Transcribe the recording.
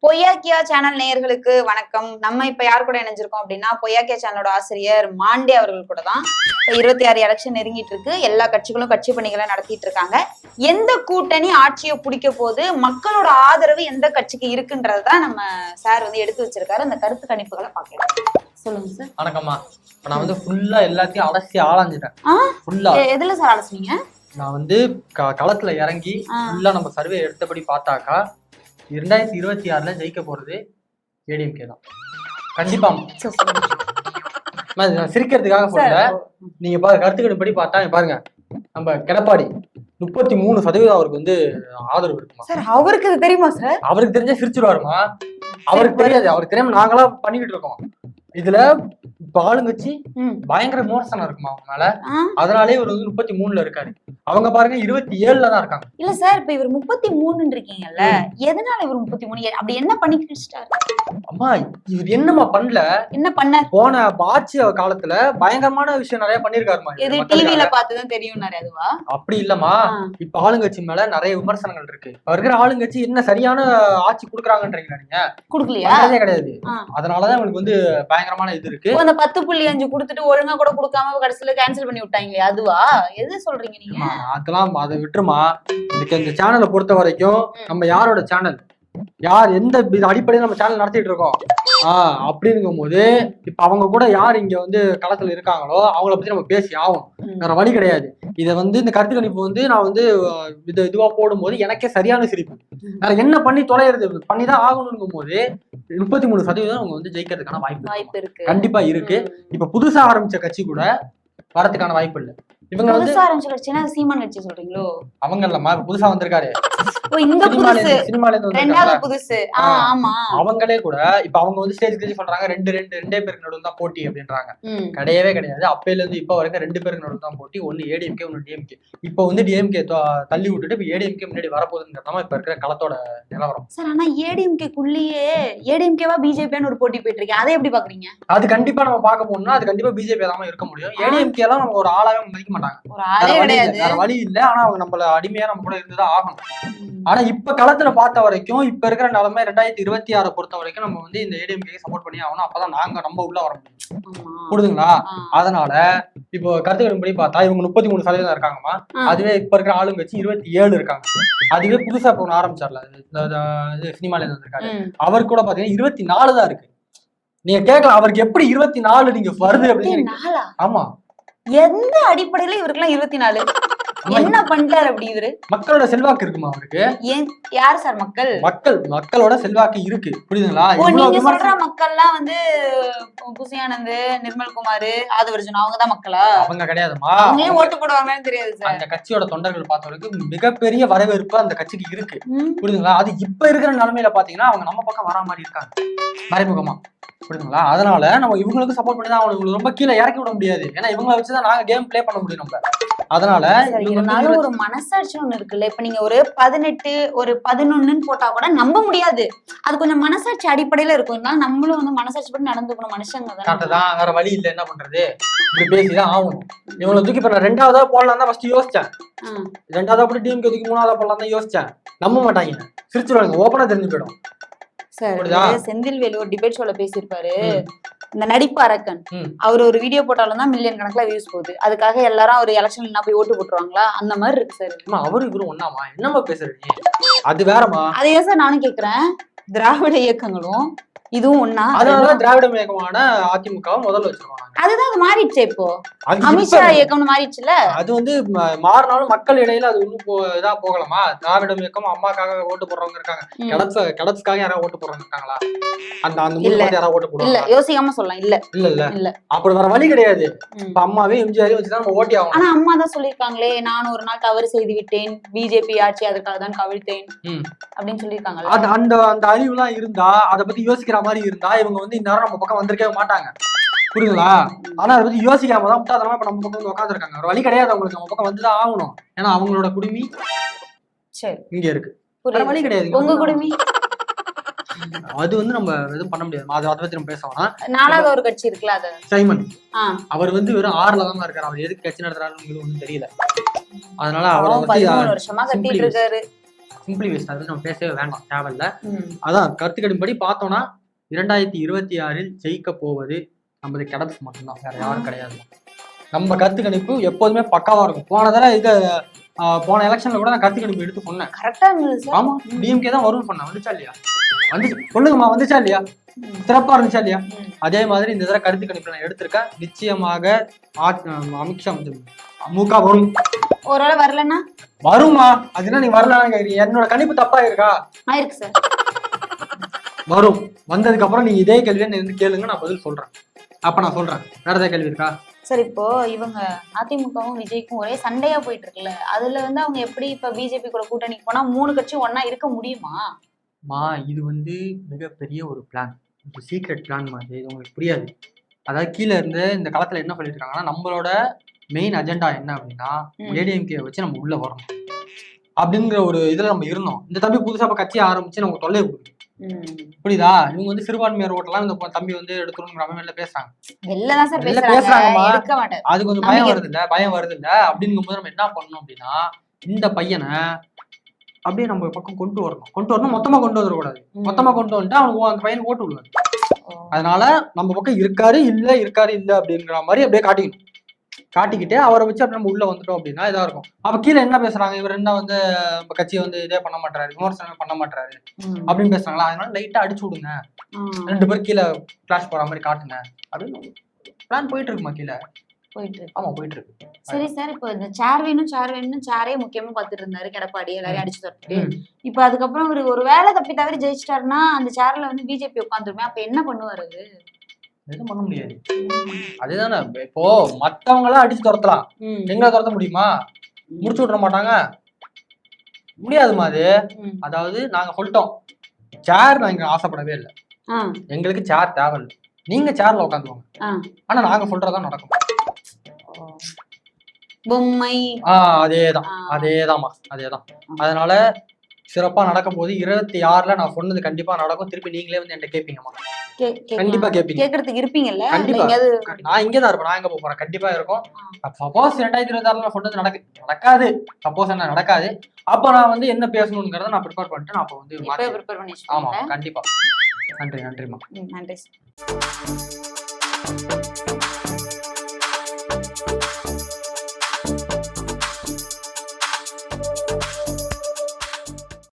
பொய்யாக்கியா channel நேயர்களுக்கு வணக்கம். நம்ம இப்ப யார் கூட இணைஞ்சிருக்கோம் அப்படின்னா பொய்யாக்கியா சேனலோட ஆசிரியர் மாண்டே அவர்கள் கூட தான். 26 எலெக்ஷன் நெருங்கிட்டு இருக்கு. எல்லா கட்சிகளும் கட்சி பணிகளை நடத்திட்டு இருக்காங்க. எந்த கூட்டணி ஆட்சியை பிடிக்க போது, மக்களோட ஆதரவு எந்த கட்சிக்கு இருக்குன்றதுதான் நம்ம சார் வந்து எடுத்து வச்சிருக்காரு. அந்த கருத்து கணிப்புகளை பார்க்கலாம். சொல்லுங்க சார். வணக்கம்மா. நான் வந்து ஃபுல்லா எல்லாத்தையும் அலசி ஆளாஞ்சிட்டேன். ஃபுல்லா எதுல சார் அலசுனீங்க? நான் வந்து களத்துல இறங்கி ஃபுல்லா நம்ம சர்வே எடுத்தபடி பார்த்தாக்கா 2026 ஜெயிக்க போறது ஏடிஎம்கே தான். கண்டிப்பா சிரிக்கிறதுக்காக சொல்ல, நீங்க கருத்து கணிப்படி பார்த்தா பாருங்க, நம்ம எடப்பாடி 33% அவருக்கு வந்து ஆதரவு இருக்குமா சார்? அவருக்கு இது தெரியுமா சார்? அவருக்கு தெரிஞ்சா சிரிச்சிருவாருமா. அவருக்கு தெரியாது. அவருக்கு தெரியாம நாங்களா பண்ணிக்கிட்டு இருக்கோம். இதுல இப்ப ஆளுங்கட்சி பயங்கர விமர்சனம் இருக்குமா அவங்க மேல. அதனாலே இவர் வந்து 33ல இருக்காரு. அவங்க பாருங்க 27ல தான் இருக்காங்க. இல்ல சார், இப்ப இவர் 33 இருக்கீங்கல்ல, எதனால இவர் 33? அப்படி என்ன பண்ணிக்கிட்டாரு? அம்மா, இவர் என்னமா பண்ணல? என்ன பண்ண? போன ஆட்சி காலத்துல பயங்கரமான விஷயம் நிறைய பண்ணிருக்காருமா. இது டிவில பார்த்துதான் தெரியும். அதுவா? அப்படி இல்லமா. இப்ப ஆளுங்கட்சி மேல நிறைய விமர்சனங்கள் இருக்கு. இருக்கிற ஆளுங்கட்சி என்ன சரியான ஆட்சி குடுக்குறாங்கன்றீங்களா? நீங்க குடுக்கலையா? கிடையாது. அதனாலதான் அவங்களுக்கு வந்து பயங்கரமான இது இருக்கு. அந்த 10.5 கொடுத்துட்டு ஒழுங்கா கூட கொடுக்காம கடைசியில கேன்சல் பண்ணி விட்டாங்களே, அதுவா? எது சொல்றீங்க நீங்க? அதெல்லாம் அதை விட்டுருமா. இந்த சேனலை பொறுத்த வரைக்கும் நம்ம யாரோட சேனல், யார் எந்த அடிப்படையில் நம்ம சேனல் நடத்திட்டு இருக்கோம் அப்படிங்கும் போது, இப்ப அவங்க கூட யார் இங்க வந்து களத்துல இருக்காங்களோ அவங்கள பத்தி நம்ம பேசி ஆகும். வேற வழி கிடையாது. இதை வந்து இந்த கருத்து கணிப்பு வந்து நான் வந்து இதுவா போடும்போது எனக்கே சரியான சிரிப்பு. வேற என்ன பண்ணி தொலைறது, பண்ணிதான் ஆகணுங்கும் போது 33% அவங்க வந்து ஜெயிக்கிறதுக்கான வாய்ப்பு இருக்கு. கண்டிப்பா இருக்கு. இப்ப புதுசா ஆரம்பிச்ச கட்சி கூட வரதுக்கான வாய்ப்பு இல்லை. இவங்க வந்து சீமான் கட்சி சொல்றீங்களோ? அவங்க இல்லம்மா, புதுசா வந்திருக்காரு. அவங்களே கூட இப்ப அவங்க வந்து ஸ்டேஜ் சொல்றாங்க ரெண்டே பேருக்கு நடுவில் தான் போட்டி அப்படின்றாங்க. கிடையவே கிடையாது. அப்பையில இருந்து இப்ப வரைக்கும் 2 பேருக்கு நடுவில் தான் போட்டி. ஒன்னு ஏடிஎம்கே, ஒன்னு டிஎம்கே. இப்ப வந்து டிஎம்கே தள்ளி விட்டுட்டு இப்ப ஏடிஎம்கே முன்னாடி வரப்போகுதுங்கிறதா இப்ப இருக்கிற களத்தோட நிலவரம். சார், ஆனா ஏடிஎம்கேக்குள்ளேயே ஏடிஎம்கேவா பிஜேபின்னு ஒரு போட்டி போயிட்டு இருக்கு. அதை எப்படி பாக்குறீங்க? அது கண்டிப்பா நம்ம பார்க்க போனோம்னா அது கண்டிப்பா பிஜேபி தான் இருக்க முடியும். ஏடிஎம்கே எல்லாம் நம்ம ஒரு ஆளாவே மதிக்க மாட்டாங்க. வேற வழி இல்ல. ஆனா அவங்க நம்மள அடிமையா நம்ம கூட இருந்துதான் ஆகணும். ஆனா இப்ப களத்துல பார்த்த வரைக்கும் இப்ப இருக்கிற நிலைமை 2026 பொறுத்த வரைக்கும் நம்ம வந்து இந்த ஏடிஎம்கே சப்போர்ட் பண்ணி ஆகணும். அப்பதான் நம்ம உள்ள வர முடியும். புரியுதுங்களா? அதனால இப்போ கருத்துக்களின்படி பார்த்தா இவங்க 33% இருக்காங்கம்மா. அதுவே இப்ப இருக்கிற ஆளுங்கட்சி 27 இருக்காங்க. அதுவே புதுசா போன ஆரம்பிச்சார்ல சினிமால இருந்திருக்காரு, அவருக்கு கூட பாத்தீங்கன்னா 24 தான் இருக்கு. நீங்க கேட்கலாம், அவருக்கு எப்படி 24 நீங்க வருது அப்படின்னு. ஆமா, எந்த அடிப்படையில இவருக்குலாம் 24? என்ன பண்றாரு அப்படி இவரு? மக்களோட செல்வாக்கு இருக்குமா அவருக்கு? யாரு சார் மக்களோட செல்வாக்கு இருக்கு. புரியுதுங்களா? நீங்க சொல்ற மக்கள்லாம் வந்து புசியானந்த், நிர்மல்குமார், ஆதவர்ஜுன் அவங்கதான் மக்களா? அவங்க கிடையாதுமா. அவங்களே ஓட்டு போடுவாங்கன்னு தெரியாது சார். அந்த கட்சியோட தொண்டர்கள் பார்த்தவருக்கு மிகப்பெரிய வரவேற்பு அந்த கட்சிக்கு இருக்கு. புரியுதுங்களா? அது இப்ப இருக்கிற நிலைமையில பாத்தீங்கன்னா அவங்க நம்ம பக்கம் வரா மாதிரி இருக்காங்க மறைமுகமா. புரியுதுங்களா? அதனால நம்ம இவங்களுக்கு சப்போர்ட் பண்ணி தான் அவங்களுக்கு ரொம்ப கீழே இறக்கி விட முடியாது. ஏன்னா இவங்களை வச்சுதான் நாங்க கேம் பிளே பண்ண முடியும் நம்ம. அதனால இருந்தாலும் ஒரு மனசாட்சி ஒண்ணு இருக்குல்ல. இப்ப நீங்க ஒரு 18 ஒரு 11 போட்டா கூட நம்ப முடியாது. அது கொஞ்சம் மனசாட்சி அடிப்படையில இருக்கும். நம்மளும் வந்து மனசாட்சி படி நடந்துக்கணும் மனுஷங்க தான். வேற வழி இல்ல, என்ன பண்றது? இப்படி பேசிதான் ஆகணும். இவங்களை தூக்கி இப்ப நான் 2ஆவதா போடலாம் தான் ஃபர்ஸ்ட் யோசிச்சேன். 2ஆவதா போட்டு டிஎம்கே தூக்கி 3ஆவதா போடலாம் தான் யோசிச்சேன். நம்ப மாட்டாங்க, சிரிச்சுருவாங்க, ஓப்பனா தெரிஞ்சு போயிடும். செந்தில்வேலு ஒரு டிபேட் ஷோல பேசியிருப்பாரு. இந்த நடிப்பு அரக்கன் அவர் ஒரு வீடியோ போட்டாலும் தான் மில்லியன் கணக்குல வியூஸ் போகுது. அதுக்காக எல்லாரும் ஒரு எலெக்ஷன்ல போய் ஓட்டு போட்டுருவாங்களா? அந்த மாதிரி இருக்கு சார். அவரு இவரும் ஒண்ணாமா? என்னமா பேசுறீங்க? அது வேறமா. அதையே சார் நானும் கேக்குறேன். திராவிட இயக்கங்களும் இதுவும் ஒன்னா? அதனால திராவிட இயக்கமான அதிமுக முதல்ல வச்சிருவாங்க. அதுதான் அது மாறிடுச்சு. இப்போ அமித்ஷா இயக்கம்னு மாறிடுச்சுல. அது வந்து மாறினாலும் மக்கள் இடையில அது ஒண்ணும் இதா போகலாமா? திராவிட இயக்கம் அம்மாக்காக ஓட்டு போடுறவங்க இருக்காங்க, கிடச்சுக்காக யாராவது ஓட்டு போடுறவங்க இருக்காங்களா? யாராவது ஓட்டு போடுறாங்க? இல்ல, யோசிக்காம சொல்லலாம். இல்ல இல்ல இல்ல அப்படி வர வழி கிடையாது. இப்ப அம்மாவே எம்ஜிஆரையும் வச்சுதான் நம்ம ஓட்டி ஆகும். ஆனா அம்மா தான் சொல்லியிருக்காங்களே, நானும் ஒரு நாள் தவறு செய்து விட்டேன், பிஜேபி ஆட்சி அதற்காக தான் கவிழ்த்தேன் அப்படின்னு சொல்லியிருக்காங்க. அந்த அறிவு எல்லாம் இருந்தா, அதை பத்தி யோசிக்கிற மாதிரி இருந்தா இவங்க வந்து இந்நேரம் நம்ம பக்கம் வந்திருக்கவே மாட்டாங்க. புரியுதுங்களா? ஆனா அதை பத்தி யோசிக்காம தான் முட்டாதனமா இப்ப நம்ம பக்கம் வந்து உட்காந்துருக்காங்க. ஒரு வழி கிடையாது அவங்களுக்கு, நம்ம பக்கம் வந்துதான் ஆகணும். ஏன்னா அவங்களோட குடுமி இங்க இருக்கு. வழி கிடையாது. உங்க குடுமி அது வந்து நம்ம எதுவும் பண்ண முடியாது. அதை பத்தி நம்ம பேசலாம். 4வது ஒரு கட்சி இருக்குல்ல, அது சைமன். அவர் வந்து வெறும் 6ல தான் இருக்காரு. அவர் எதுக்கு கட்சி நடத்துறாருன்னு ஒன்னும் தெரியல. அதனால அவர் 13 வருஷமா கட்டிட்டு இருக்காரு. சிம்பிளி வேஸ்ட், அது நம்ம பேசவே வேண்டாம், தேவையில்ல. அதான் கருத்து கணிப்படி பார்த்தோம்னா 2026 ஜெயிக்க போவது நமது கெடப்ஸ் மட்டும்தான், வேற யாரும் கிடையாது. நம்ம கருத்து கணிப்பு எப்போதுமே பக்காவா இருக்கும். போன தடவை போன எலெக்ஷன்ல கூட நான் கருத்து கணிப்பு எடுத்து சொன்னேன். கரெக்டா இருந்தது. ஆமா, டிஎம்கே தான் வரும்னு சொன்னேன். வந்துச்சா இல்லையா? வந்துச்சு, சொல்லுங்கம்மா, வந்துச்சா இல்லையா? சிறப்பா இருந்துச்சா இல்லையா? அதே மாதிரி இந்த தடவை கருத்து கணிப்பு நான் எடுத்திருக்கேன். நிச்சயமாக அமித்ஷா முக வரும். ஒருவேளை வரலன்னா வருமா? அதுனா நீ வரலான்னு கேக்குறீங்க. என்னோட கணிப்பு தப்பா இருக்கா? ஆயிருக்கு சார். வரும். வந்ததுக்கு அப்புறம் நீங்க இதே கேள்வியை கேளுங்க, நான் பதில் சொல்றேன். அப்ப நான் சொல்றேன். வேற ஏதாவது கேள்வி இருக்கா? சார், இப்போ இவங்க அதிமுகவும் விஜய்க்கும் ஒரே சண்டையா போயிட்டு இருக்குல்ல, அதுல அவங்க எப்படி இப்ப பிஜேபி கூட கூட்டணிக்கு போனா 3 கட்சியும் ஒன்னா இருக்க முடியுமா? இது மிகப்பெரிய ஒரு பிளான், ஒரு சீக்ரெட் பிளான் மாதிரி. இது உங்களுக்கு புரியாது. அதாவது கீழே இருந்து இந்த காலத்துல என்ன சொல்லிட்டு இருக்காங்கன்னா, நம்மளோட மெயின் அஜெண்டா என்ன அப்படின்னா ஏடிஎம்கே வச்சு நம்ம உள்ள வரணும் அப்படிங்கிற ஒரு இதுல நம்ம இருந்தோம். இந்த தம்பி புதுசா கட்சி ஆரம்பிச்சு நமக்கு தொல்லை கொடுக்குது. புரியுதா? இவங்க சிறுபான்மையர் ஓட்டெல்லாம் இந்த தம்பி எடுத்துருங்கிற வெளில பேசுறாங்க. பேசுறாங்கம்மா, அது கொஞ்சம் பயம் வருது இல்ல அப்படிங்கும் போது நம்ம என்ன பண்ணணும் அப்படின்னா, இந்த பையனை அப்படியே நம்ம பக்கம் கொண்டு வரணும். மொத்தமா கொண்டு வந்துடக்கூடாது. மொத்தமா கொண்டு வந்துட்டு அவனுக்கு அந்த பையன் ஓட்டு விடுவாரு. அதனால நம்ம பக்கம் இருக்காரு இல்ல அப்படிங்கிற மாதிரி அப்படியே காட்டிக்கிட்டு அவரை வச்சு அப்படி நம்ம உள்ள வந்துட்டோம் அப்படின்னா இதா இருக்கும். அப்ப கீழே என்ன பேசுறாங்க, இவர் என்ன கட்சியை இதே பண்ண மாட்டாரு, விமர்சனமே பண்ண மாட்டாரு அப்படின்னு பேசுறாங்களா? அதனால லைட்டா அடிச்சு விடுங்க, 2 பேரும் கீழே கிளாஸ் போற மாதிரி காட்டுங்க அப்படின்னு பிளான் போயிட்டு இருக்குமா? கீழே போயிட்டு இருக்கு. சரி சார், இப்போ இந்த சேர் வேணும் சேரே முக்கியமா பாத்துட்டு இருந்தாரு எடப்பாடி, எல்லாரையும் அடிச்சு தட்டு. இப்ப அதுக்கப்புறம் இவரு ஒரு வேலை தப்பி தவறி ஜெயிச்சிட்டாருன்னா அந்த சேர்ல பிஜேபி உட்காந்துருமே, அப்ப என்ன பண்ணுவாரு? எதுவும் பண்ண முடியாது. அதுதானே, இப்போ மத்தவங்க எல்லாம் அடிச்சு துரத்தலாம், எங்களை துரத்த முடியுமா? முடிச்சு விட்டுற மாட்டாங்க, முடியாதுமா அது. அதாவது நாங்க சொல்லிட்டோம், சேர் நாங்க ஆசைப்படவே இல்லை, எங்களுக்கு சேர் தேவையில்லை, நீங்க சேர்ல உட்காந்துவாங்க, ஆனா நாங்க சொல்றதான் நடக்கும். பொம்மை அதேதான். அதனால சிறப்பா நடக்க போது 26ல நான் சொன்னது கண்டிப்பா நடக்கும். திருப்பி நீங்களே என்கிட்ட கேட்பீங்கம்மா, கண்டிப்பா கேட்பீங்க, கேட்கறதுக்கு இருப்பீங்கல்ல? கண்டிப்பா நான் இங்கதான் இருப்பேன், நான் எங்க போறேன், கண்டிப்பா இருக்கும். சப்போஸ் 2026ல சொன்னது நடக்காது, சப்போஸ் என்ன நடக்காது, அப்ப நான் என்ன பேசணுங்கிறத நான் ப்ரிப்பேர் பண்ணிட்டு நான் அப்ப ஆமா கண்டிப்பா. நன்றிமா. நன்றி.